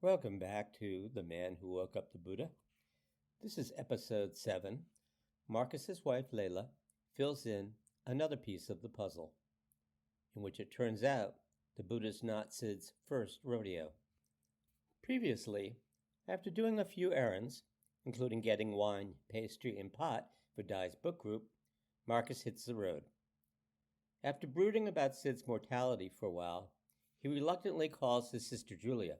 Welcome back to The Man Who Woke Up the Buddha. This is episode 7. Marcus's wife, Leila, fills in another piece of the puzzle, in which it turns out the Buddha's not Sid's first rodeo. Previously, after doing a few errands, including getting wine, pastry, and pot for Di's book group, Marcus hits the road. After brooding about Sid's mortality for a while, he reluctantly calls his sister Julia,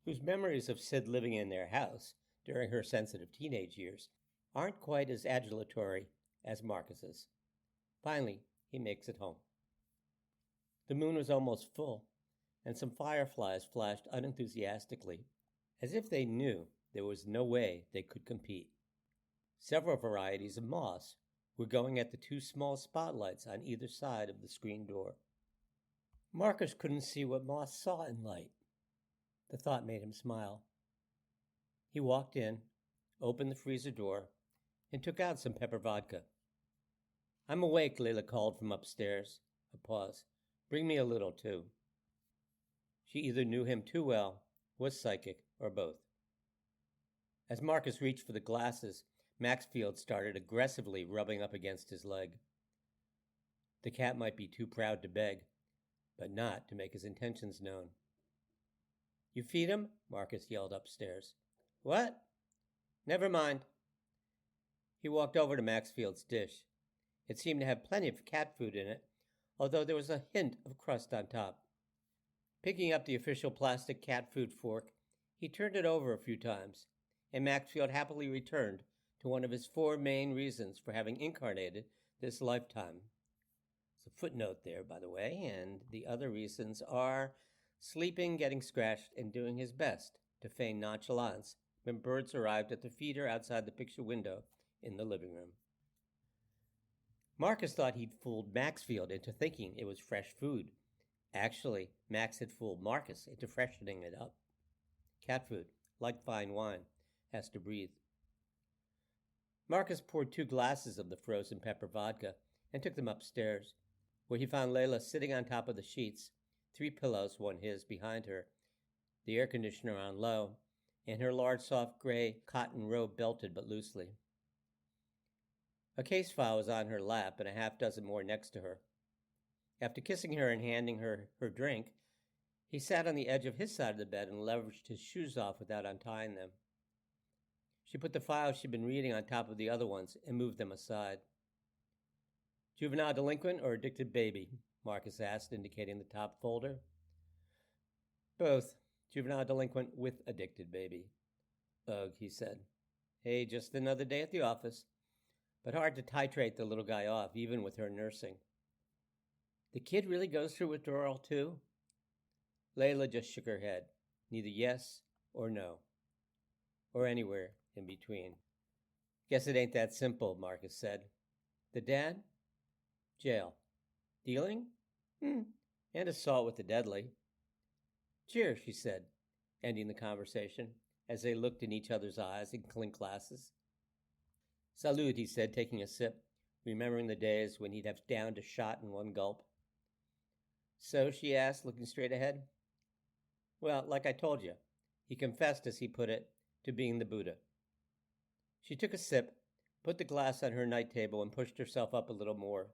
whose memories of Sid living in their house during her sensitive teenage years aren't quite as adulatory as Marcus's. Finally, he makes it home. The moon was almost full, and some fireflies flashed unenthusiastically, as if they knew there was no way they could compete. Several varieties of moss were going at the two small spotlights on either side of the screen door. Marcus couldn't see what moss saw in light. The thought made him smile. He walked in, opened the freezer door, and took out some pepper vodka. "I'm awake," Leila called from upstairs. A pause. "Bring me a little, too." She either knew him too well, was psychic, or both. As Marcus reached for the glasses, Maxfield started aggressively rubbing up against his leg. The cat might be too proud to beg, but not to make his intentions known. "You feed him?" Marcus yelled upstairs. "What?" "Never mind." He walked over to Maxfield's dish. It seemed to have plenty of cat food in it, although there was a hint of crust on top. Picking up the official plastic cat food fork, he turned it over a few times, and Maxfield happily returned to one of his 4 main reasons for having incarnated this lifetime. There's a footnote there, by the way, and the other reasons are sleeping, getting scratched, and doing his best to feign nonchalance when birds arrived at the feeder outside the picture window in the living room. Marcus thought he'd fooled Maxfield into thinking it was fresh food. Actually, Max had fooled Marcus into freshening it up. Cat food, like fine wine, has to breathe. Marcus poured 2 glasses of the frozen pepper vodka and took them upstairs, where he found Leila sitting on top of the sheets, 3 pillows, one his, behind her, the air conditioner on low, and her large soft gray cotton robe belted but loosely. A case file was on her lap and a half dozen more next to her. After kissing her and handing her her drink, he sat on the edge of his side of the bed and leveraged his shoes off without untying them. She put the files she'd been reading on top of the other ones and moved them aside. "Juvenile delinquent or addicted baby?" Marcus asked, indicating the top folder. "Both. Juvenile delinquent with addicted baby." "Ugh," he said. "Hey, just another day at the office. But hard to titrate the little guy off, even with her nursing." "The kid really goes through withdrawal, too?" Leila just shook her head. Neither yes or no. Or anywhere in between. "Guess it ain't that simple," Marcus said. "The dad?" "Jail." "Dealing?" And assault with the deadly." "Cheers," she said, ending the conversation, as they looked in each other's eyes and clinked glasses. "Salud," he said, taking a sip, remembering the days when he'd have downed a shot in one gulp. "So," she asked, looking straight ahead. "Well, like I told you, he confessed, as he put it, to being the Buddha." She took a sip, put the glass on her night table, and pushed herself up a little more.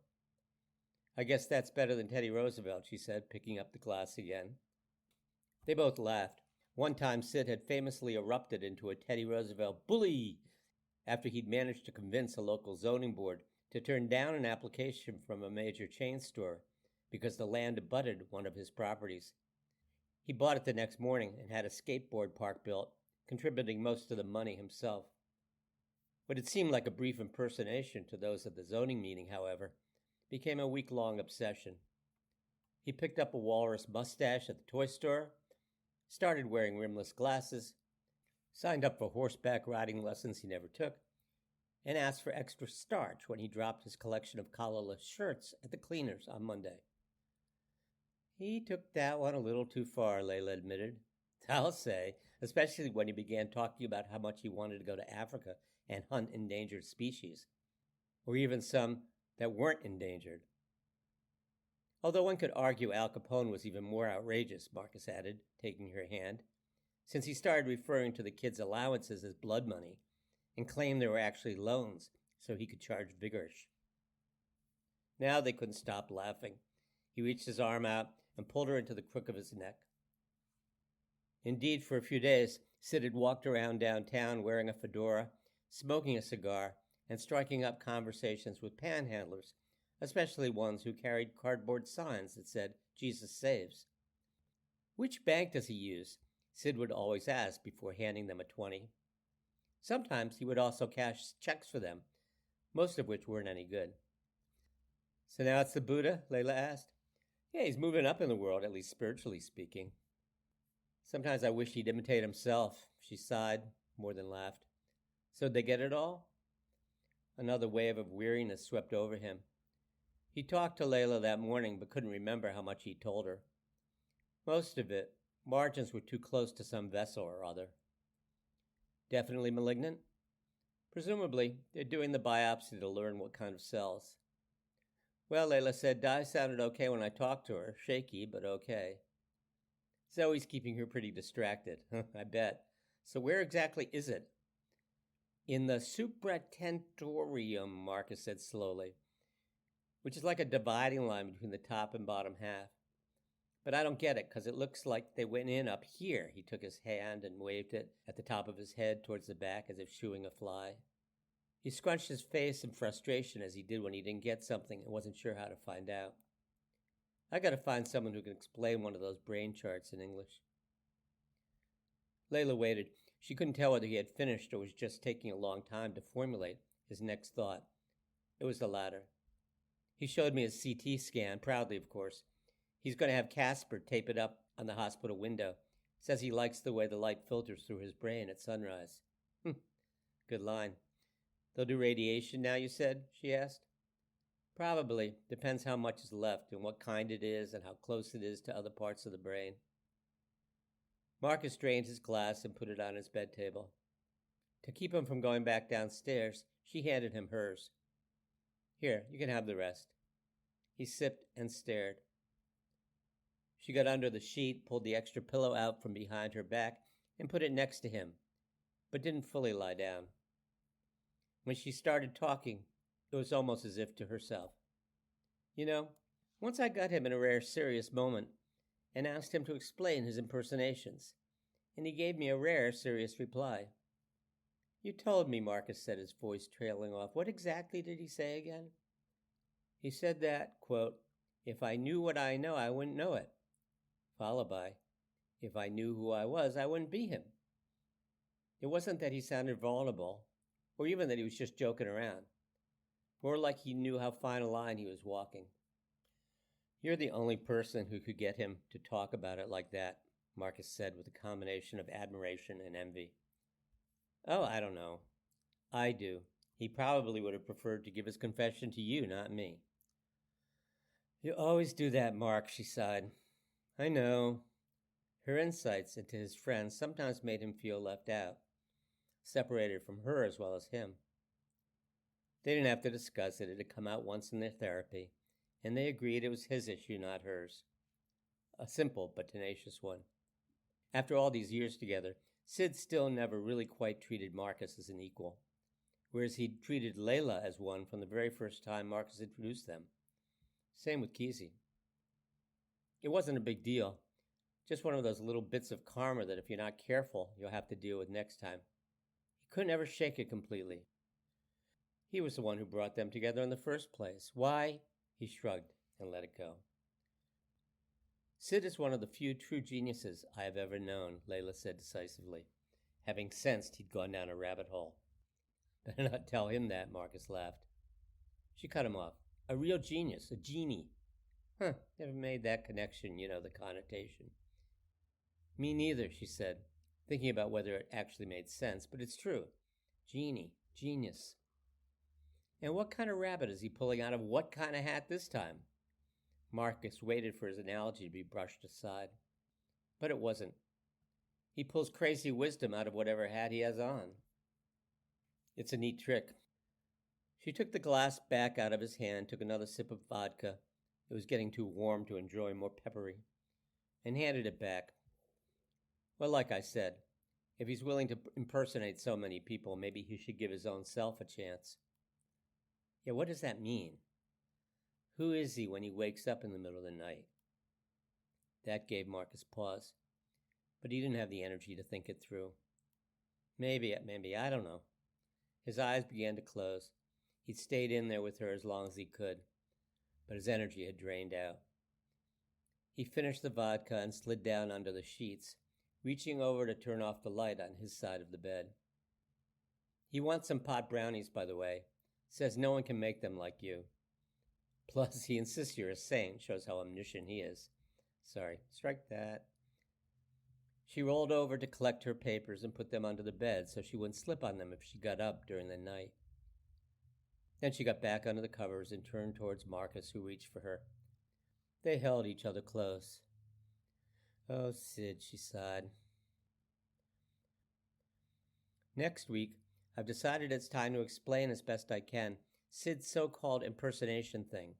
"I guess that's better than Teddy Roosevelt," she said, picking up the glass again. They both laughed. One time Sid had famously erupted into a Teddy Roosevelt bully after he'd managed to convince a local zoning board to turn down an application from a major chain store because the land abutted one of his properties. He bought it the next morning and had a skateboard park built, contributing most of the money himself. What had seemed like a brief impersonation to those at the zoning meeting, however, became a week-long obsession. He picked up a walrus mustache at the toy store, started wearing rimless glasses, signed up for horseback riding lessons he never took, and asked for extra starch when he dropped his collection of collarless shirts at the cleaners on Monday. "He took that one a little too far," Leila admitted. "I'll say, especially when he began talking about how much he wanted to go to Africa and hunt endangered species, or even some that weren't endangered." "Although one could argue Al Capone was even more outrageous," Marcus added, taking her hand. since he started referring to the kids' allowances as blood money and claimed they were actually loans so he could charge vigorish. Now they couldn't stop laughing. He reached his arm out and pulled her into the crook of his neck. Indeed, for a few days, Sid had walked around downtown wearing a fedora, smoking a cigar, and striking up conversations with panhandlers, especially ones who carried cardboard signs that said, "Jesus saves." "Which bank does he use?" Sid would always ask before handing them a 20. Sometimes he would also cash checks for them, most of which weren't any good. "So now it's the Buddha?" Leila asked. "Yeah, he's moving up in the world, at least spiritually speaking." "Sometimes I wish he'd imitate himself," she sighed, more than laughed. "So did they get it all?" Another wave of weariness swept over him. He talked to Leila that morning, but couldn't remember how much he told her. Most of it, margins were too close to some vessel or other. "Definitely malignant?" "Presumably, they're doing the biopsy to learn what kind of cells." "Well," Leila said, "Di sounded okay when I talked to her. Shaky, but okay." "Zoe's keeping her pretty distracted." "I bet. So where exactly is it?" "In the supratentorium," Marcus said slowly, "which is like a dividing line between the top and bottom half. But I don't get it, because it looks like they went in up here." He took his hand and waved it at the top of his head towards the back as if shooing a fly. He scrunched his face in frustration as he did when he didn't get something and wasn't sure how to find out. "I got to find someone who can explain one of those brain charts in English." Leila waited. She couldn't tell whether he had finished or was just taking a long time to formulate his next thought. It was the latter. "He showed me his CT scan, proudly, of course. He's going to have Casper tape it up on the hospital window. Says he likes the way the light filters through his brain at sunrise." Good line. "They'll do radiation now, you said?" she asked. "Probably. Depends how much is left and what kind it is and how close it is to other parts of the brain." Marcus drained his glass and put it on his bed table. To keep him from going back downstairs, she handed him hers. "Here, you can have the rest." He sipped and stared. She got under the sheet, pulled the extra pillow out from behind her back, and put it next to him, but didn't fully lie down. When she started talking, it was almost as if to herself. "You know, once I got him in a rare serious moment and asked him to explain his impersonations, and he gave me a rare serious reply." "You told me," Marcus said, his voice trailing off. "What exactly did he say again?" "He said that, quote, if I knew what I know, I wouldn't know it. Followed by, if I knew who I was, I wouldn't be him." It wasn't that he sounded vulnerable, or even that he was just joking around. More like he knew how fine a line he was walking. "You're the only person who could get him to talk about it like that," Marcus said with a combination of admiration and envy. "Oh, I don't know. I do. He probably would have preferred to give his confession to you, not me." "You always do that, Mark," she sighed. "I know." Her insights into his friends sometimes made him feel left out, separated from her as well as him. They didn't have to discuss it. It had come out once in their therapy, and they agreed it was his issue, not hers. A simple but tenacious one. After all these years together, Sid still never really quite treated Marcus as an equal, whereas he'd treated Leila as one from the very first time Marcus introduced them. Same with Kesey. It wasn't a big deal, just one of those little bits of karma that if you're not careful, you'll have to deal with next time. He couldn't ever shake it completely. He was the one who brought them together in the first place. Why? He shrugged and let it go. "Sid is one of the few true geniuses I have ever known," Leila said decisively, having sensed he'd gone down a rabbit hole. "Better not tell him that," Marcus laughed. She cut him off. "A real genius, a genie." Never made that connection, the connotation." "Me neither," she said, thinking about whether it actually made sense, but it's true. Genie, genius. And what kind of rabbit is he pulling out of what kind of hat this time? Marcus waited for his analogy to be brushed aside. But it wasn't. He pulls crazy wisdom out of whatever hat he has on. It's a neat trick. She took the glass back out of his hand, took another sip of vodka. It was getting too warm to enjoy more peppery, and handed it back. Well, like I said, if he's willing to impersonate so many people, maybe he should give his own self a chance. Yeah, what does that mean? Who is he when he wakes up in the middle of the night? That gave Marcus pause, but he didn't have the energy to think it through. Maybe, I don't know. His eyes began to close. He'd stayed in there with her as long as he could, but his energy had drained out. He finished the vodka and slid down under the sheets, reaching over to turn off the light on his side of the bed. He wants some pot brownies, by the way. Says no one can make them like you. Plus, he insists you're a saint. Shows how omniscient he is. Sorry, strike that. She rolled over to collect her papers and put them under the bed so she wouldn't slip on them if she got up during the night. Then she got back under the covers and turned towards Marcus, who reached for her. They held each other close. Oh, Sid, she sighed. Next week, I've decided it's time to explain as best I can Sid's so-called impersonation thing,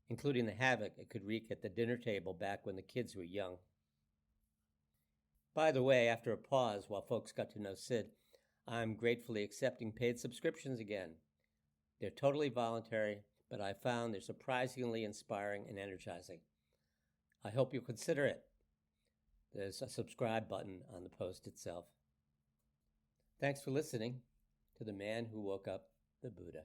including the havoc it could wreak at the dinner table back when the kids were young. By the way, after a pause while folks got to know Sid, I'm gratefully accepting paid subscriptions again. They're totally voluntary, but I found they're surprisingly inspiring and energizing. I hope you'll consider it. There's a subscribe button on the post itself. Thanks for listening to The Man Who Woke Up the Buddha.